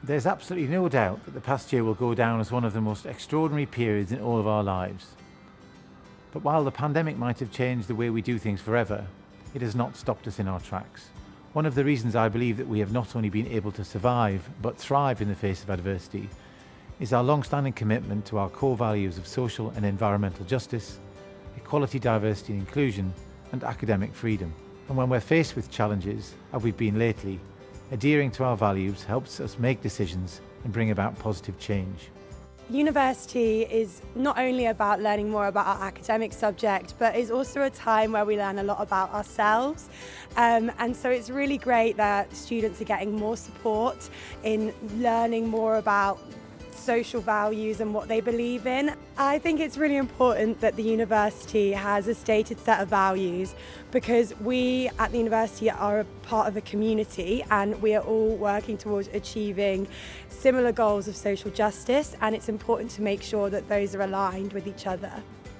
There's absolutely no doubt that the past year will go down as one of the most extraordinary periods in all of our lives. But while the pandemic might have changed the way we do things forever, it has not stopped us in our tracks. One of the reasons I believe that we have not only been able to survive, but thrive in the face of adversity, is our long-standing commitment to our core values of social and environmental justice, equality, diversity and inclusion, and academic freedom. And when we're faced with challenges, as we've been lately, adhering to our values helps us make decisions and bring about positive change. University is not only about learning more about our academic subject, but is also a time where we learn a lot about ourselves. And so it's really great that students are getting more support in learning more about social values and what they believe in. I think it's really important that the university has a stated set of values, because we at the university are a part of a community and we are all working towards achieving similar goals of social justice, and it's important to make sure that those are aligned with each other.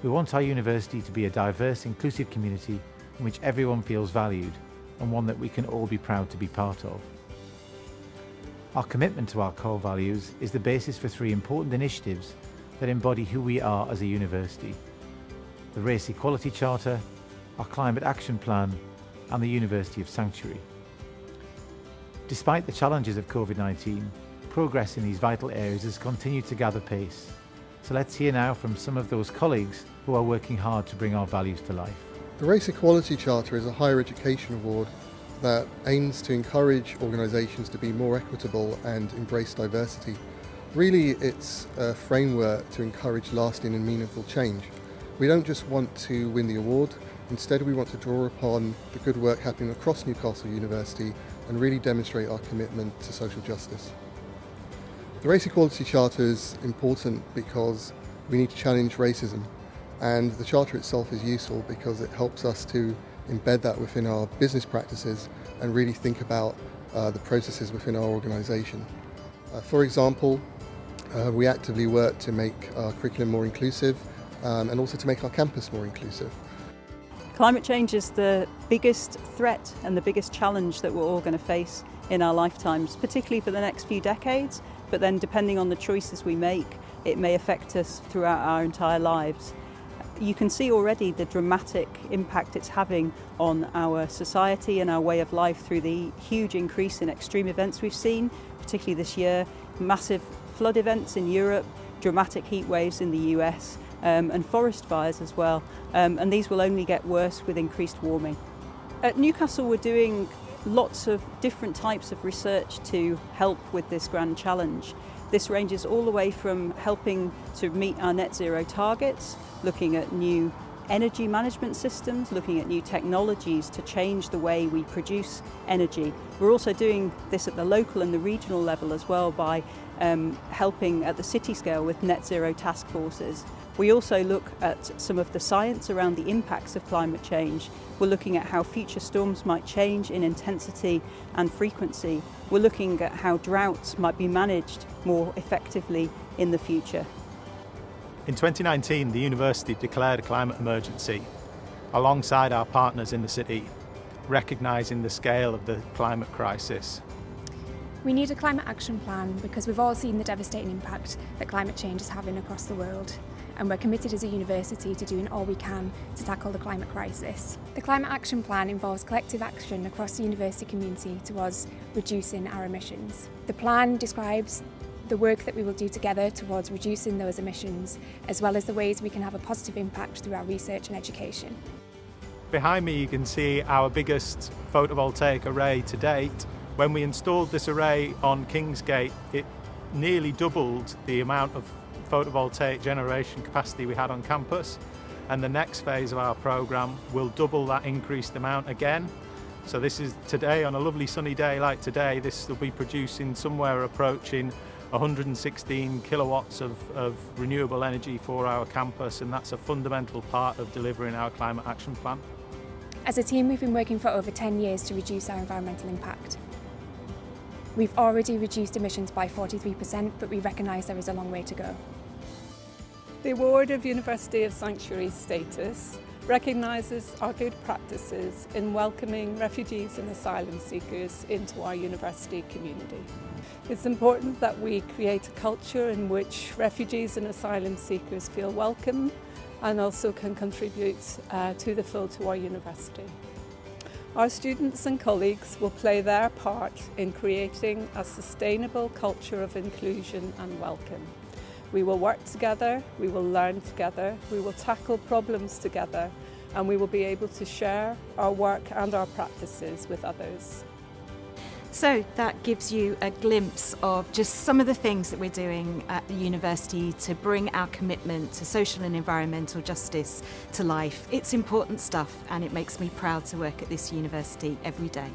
We want our university to be a diverse, inclusive community in which everyone feels valued, and one that we can all be proud to be part of. Our commitment to our core values is the basis for 3 important initiatives that embody who we are as a university: the Race Equality Charter, our Climate Action Plan, and the University of Sanctuary. Despite the challenges of COVID-19, progress in these vital areas has continued to gather pace. So let's hear now from some of those colleagues who are working hard to bring our values to life. The Race Equality Charter is a higher education award that aims to encourage organisations to be more equitable and embrace diversity. Really, it's a framework to encourage lasting and meaningful change. We don't just want to win the award, instead we want to draw upon the good work happening across Newcastle University and really demonstrate our commitment to social justice. The Race Equality Charter is important because we need to challenge racism, and the Charter itself is useful because it helps us to embed that within our business practices and really think about the processes within our organisation. For example, we actively work to make our curriculum more inclusive and also to make our campus more inclusive. Climate change is the biggest threat and the biggest challenge that we're all going to face in our lifetimes, particularly for the next few decades, but then depending on the choices we make, it may affect us throughout our entire lives. You can see already the dramatic impact it's having on our society and our way of life through the huge increase in extreme events we've seen, particularly this year, massive flood events in Europe, dramatic heat waves in the US, and forest fires as well. And these will only get worse with increased warming. At Newcastle, we're doing lots of different types of research to help with this grand challenge. This ranges all the way from helping to meet our net zero targets, looking at new energy management systems, looking at new technologies to change the way we produce energy. We're also doing this at the local and the regional level as well by helping at the city scale with net zero task forces. We also look at some of the science around the impacts of climate change. We're looking at how future storms might change in intensity and frequency. We're looking at how droughts might be managed more effectively in the future. In 2019, the university declared a climate emergency alongside our partners in the city, recognising the scale of the climate crisis. We need a climate action plan because we've all seen the devastating impact that climate change is having across the world, and we're committed as a university to doing all we can to tackle the climate crisis. The climate action plan involves collective action across the university community towards reducing our emissions. The plan describes the work that we will do together towards reducing those emissions, as well as the ways we can have a positive impact through our research and education. Behind me you can see our biggest photovoltaic array to date. When we installed this array on Kingsgate, it nearly doubled the amount of photovoltaic generation capacity we had on campus, and the next phase of our programme will double that increased amount again. So this is today, on a lovely sunny day like today, this will be producing somewhere approaching 116 kilowatts of renewable energy for our campus, and that's a fundamental part of delivering our climate action plan. As a team, we've been working for over 10 years to reduce our environmental impact. We've already reduced emissions by 43%, but we recognise there is a long way to go. The award of University of Sanctuary status recognises our good practices in welcoming refugees and asylum seekers into our university community. It's important that we create a culture in which refugees and asylum seekers feel welcome and also can contribute to the full to our university. Our students and colleagues will play their part in creating a sustainable culture of inclusion and welcome. We will work together, we will learn together, we will tackle problems together, and we will be able to share our work and our practices with others. So that gives you a glimpse of just some of the things that we're doing at the university to bring our commitment to social and environmental justice to life. It's important stuff, and it makes me proud to work at this university every day.